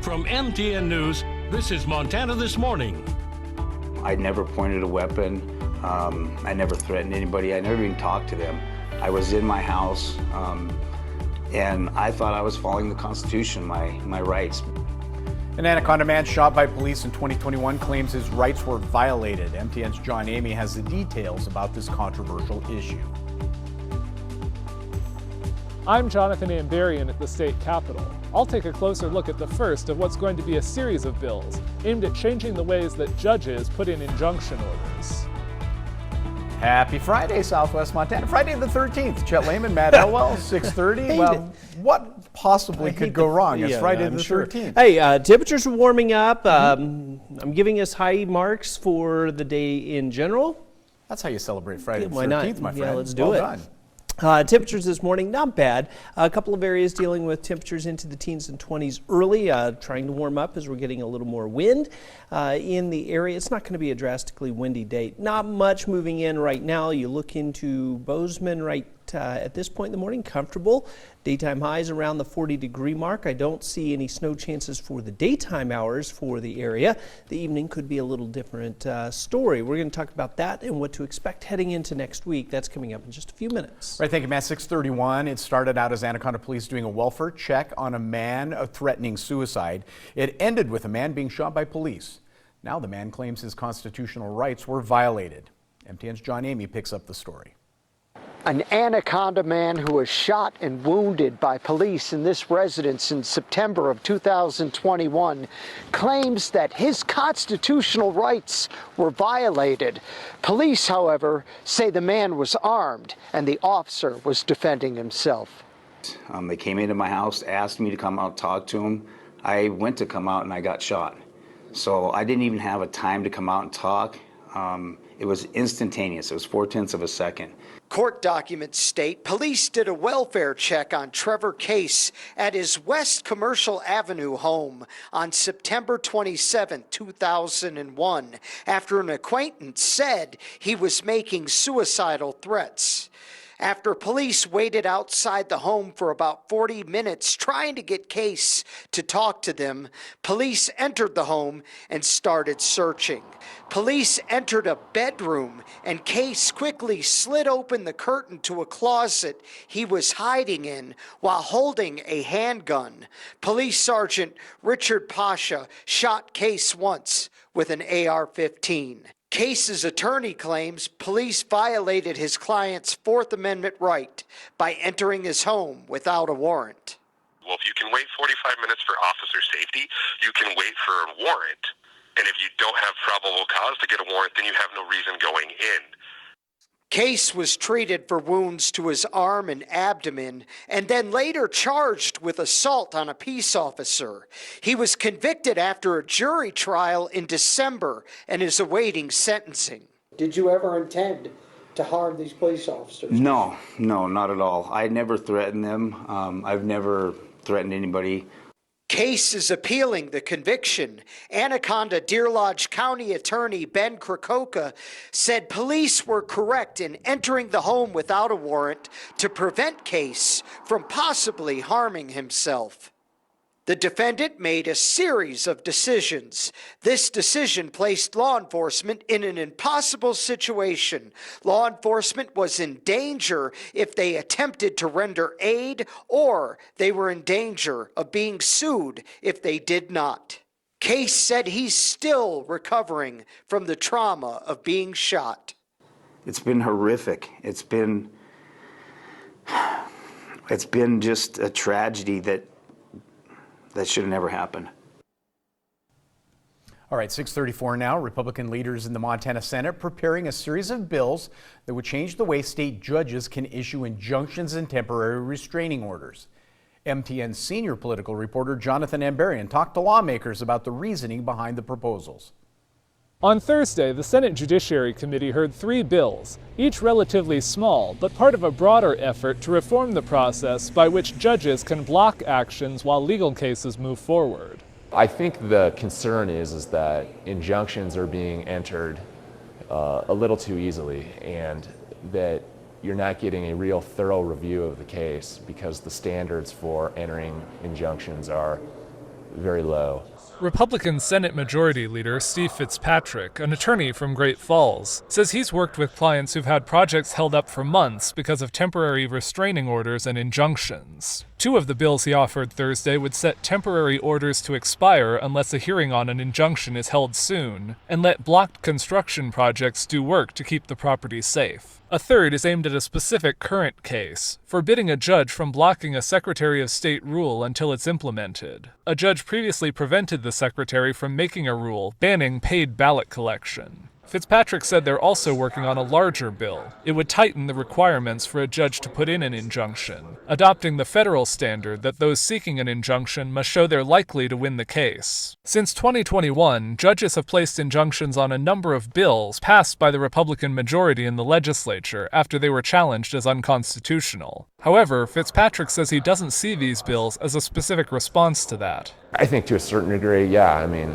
From MTN News, this is Montana This Morning. I never pointed a weapon. I never threatened anybody. I never even talked to them. I was in my house, and I thought I was following the Constitution, my rights. An Anaconda man shot by police in 2021 claims his rights were violated. MTN's John Amy has the details about this controversial issue. I'm Jonathan Amberian at the state capitol. I'll take a closer look at the first of what's going to be a series of bills aimed at changing the ways that judges put in injunction orders. Happy Friday, Southwest Montana. Friday the 13th. Chet Lehman, Matt Elwell, 6:30. Well, what possibly could go wrong? It's Friday the 13th. Hey, temperatures are warming up. I'm giving us high marks for the day in general. That's how you celebrate Friday the 13th, Why not? my friend. Yeah, let's do well it. Done. Temperatures this morning, not bad. A couple of areas dealing with temperatures into the teens and 20s early, trying to warm up as we're getting a little more wind in the area. It's not going to be a drastically windy day. Not much moving in right now. You look into Bozeman right at this point in the morning, comfortable. Daytime highs around the 40-degree mark. I don't see any snow chances for the daytime hours for the area. The evening could be a little different story. We're going to talk about that and what to expect heading into next week. That's coming up in just a few minutes. Right, thank you, Matt. 6:31. It started out as Anaconda police doing a welfare check on a man threatening suicide. It ended with a man being shot by police. Now the man claims his constitutional rights were violated. MTN's John Amy picks up the story. An Anaconda man who was shot and wounded by police in this residence in September of 2021 claims that his constitutional rights were violated. Police, however, say the man was armed and the officer was defending himself. They came into my house, asked me to come out, talk to them. I went to come out and I got shot. So I didn't even have a time to come out and talk. It was instantaneous. It was 0.4 of a second. Court documents state police did a welfare check on Trevor Case at his West Commercial Avenue home on September 27, 2001, after an acquaintance said he was making suicidal threats. After police waited outside the home for about 40 minutes trying to get Case to talk to them, police entered the home and started searching. Police entered a bedroom and Case quickly slid open the curtain to a closet he was hiding in while holding a handgun. Police Sergeant Richard Pasha shot Case once with an AR-15. Case's attorney claims police violated his client's Fourth Amendment right by entering his home without a warrant. Well, if you can wait 45 minutes for officer safety, you can wait for a warrant. And if you don't have probable cause to get a warrant, then you have no reason going in. Case was treated for wounds to his arm and abdomen and then later charged with assault on a peace officer. He was convicted after a jury trial in December and is awaiting sentencing. Did you ever intend to harm these police officers? No, not at all. I never threatened them. I've never threatened anybody. Case is appealing the conviction. Anaconda Deer Lodge County Attorney Ben Krakoka said police were correct in entering the home without a warrant to prevent Case from possibly harming himself. The defendant made a series of decisions. This decision placed law enforcement in an impossible situation. Law enforcement was in danger if they attempted to render aid, or they were in danger of being sued if they did not. Case said he's still recovering from the trauma of being shot. It's been horrific. It's been just a tragedy that should have never happened. All right, 6:34 now. Republican leaders in the Montana Senate preparing a series of bills that would change the way state judges can issue injunctions and temporary restraining orders. MTN senior political reporter Jonathan Amberian talked to lawmakers about the reasoning behind the proposals. On Thursday, the Senate Judiciary Committee heard 3 bills, each relatively small, but part of a broader effort to reform the process by which judges can block actions while legal cases move forward. I think the concern is that injunctions are being entered a little too easily, and that you're not getting a real thorough review of the case because the standards for entering injunctions are very low. Republican Senate Majority Leader Steve Fitzpatrick, an attorney from Great Falls, says he's worked with clients who've had projects held up for months because of temporary restraining orders and injunctions. Two of the bills he offered Thursday would set temporary orders to expire unless a hearing on an injunction is held soon, and let blocked construction projects do work to keep the property safe. A third is aimed at a specific current case, forbidding a judge from blocking a Secretary of State rule until it's implemented. A judge previously prevented the Secretary from making a rule banning paid ballot collection. Fitzpatrick said they're also working on a larger bill. It would tighten the requirements for a judge to put in an injunction, adopting the federal standard that those seeking an injunction must show they're likely to win the case. Since 2021, judges have placed injunctions on a number of bills passed by the Republican majority in the legislature after they were challenged as unconstitutional. However, Fitzpatrick says he doesn't see these bills as a specific response to that. I think to a certain degree, yeah. I mean,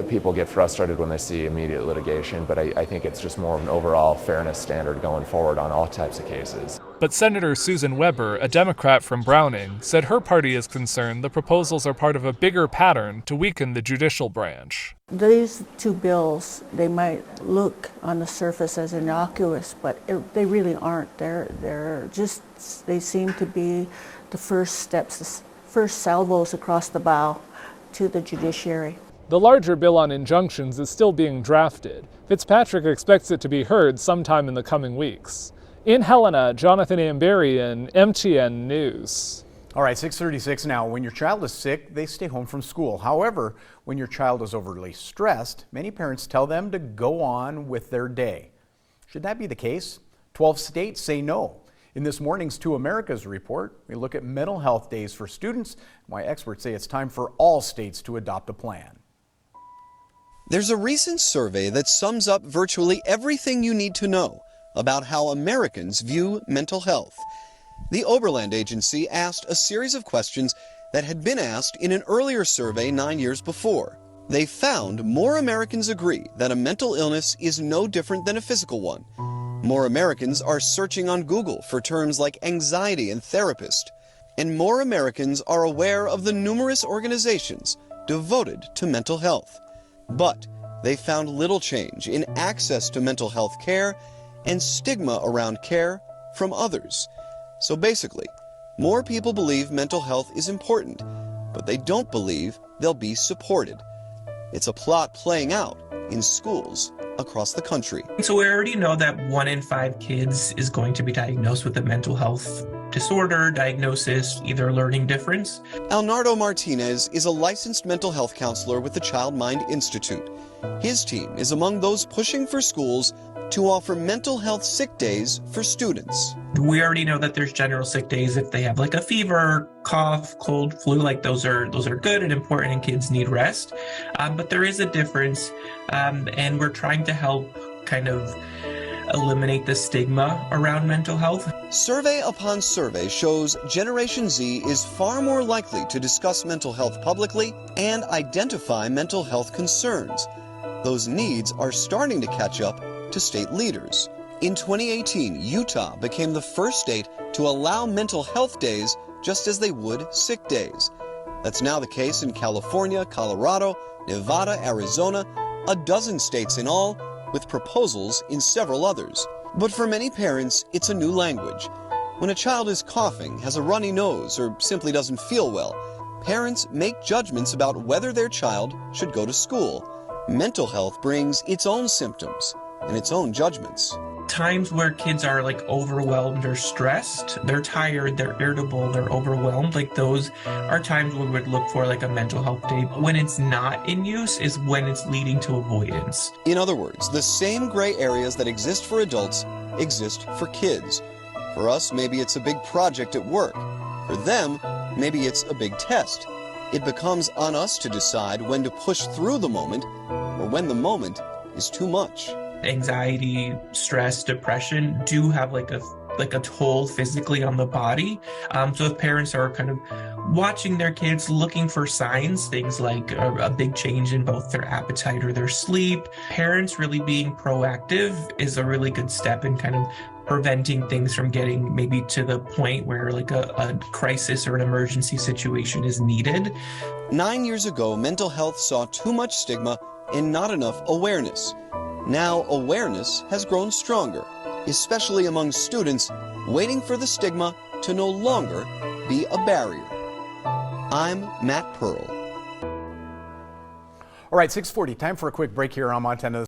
people get frustrated when they see immediate litigation, but I think it's just more of an overall fairness standard going forward on all types of cases. But Senator Susan Weber, a Democrat from Browning, said her party is concerned the proposals are part of a bigger pattern to weaken the judicial branch. These two bills, they might look on the surface as innocuous, but they really aren't. They seem to be the first steps, the first salvos across the bow to the judiciary. The larger bill on injunctions is still being drafted. Fitzpatrick expects it to be heard sometime in the coming weeks. In Helena, Jonathan Amberian, MTN News. All right, 6:36 now. When your child is sick, they stay home from school. However, when your child is overly stressed, many parents tell them to go on with their day. Should that be the case? 12 states say no. In this morning's Two Americas report, we look at mental health days for students and why experts say it's time for all states to adopt a plan. There's a recent survey that sums up virtually everything you need to know about how Americans view mental health. The Oberland Agency asked a series of questions that had been asked in an earlier survey 9 years before. They found more Americans agree that a mental illness is no different than a physical one. More Americans are searching on Google for terms like anxiety and therapist. And more Americans are aware of the numerous organizations devoted to mental health. But they found little change in access to mental health care and stigma around care from others. So basically, more people believe mental health is important, but they don't believe they'll be supported. It's a plot playing out in schools across the country. So we already know that 1 in 5 kids is going to be diagnosed with a mental health disorder, diagnosis, either learning difference. Alnardo Martinez is a licensed mental health counselor with the Child Mind Institute. His team is among those pushing for schools to offer mental health sick days for students. We already know that there's general sick days if they have like a fever, cough, cold, flu, like those are good and important and kids need rest. But there is a difference and we're trying to help kind of eliminate the stigma around mental health. Survey upon survey shows Generation Z is far more likely to discuss mental health publicly and identify mental health concerns. Those needs are starting to catch up to state leaders. In 2018, Utah became the first state to allow mental health days just as they would sick days. That's now the case in California, Colorado, Nevada, Arizona, a dozen states in all, with proposals in several others. But for many parents, it's a new language. When a child is coughing, has a runny nose, or simply doesn't feel well, parents make judgments about whether their child should go to school. Mental health brings its own symptoms and its own judgments. Times where kids are like overwhelmed or stressed, they're tired, they're irritable, they're overwhelmed, like those are times where we would look for like a mental health day. When it's not in use is when it's leading to avoidance. In other words, the same gray areas that exist for adults exist for kids. For us, maybe it's a big project at work. For them, maybe it's a big test. It becomes on us to decide when to push through the moment or when the moment is too much. Anxiety, stress, depression do have like a toll physically on the body. So if parents are kind of watching their kids, looking for signs, things like a big change in both their appetite or their sleep, parents really being proactive is a really good step in kind of preventing things from getting maybe to the point where like a crisis or an emergency situation is needed. 9 years ago, mental health saw too much stigma and not enough awareness. Now awareness has grown stronger, especially among students waiting for the stigma to no longer be a barrier. I'm Matt Pearl. All right, 6:40, time for a quick break here on Montana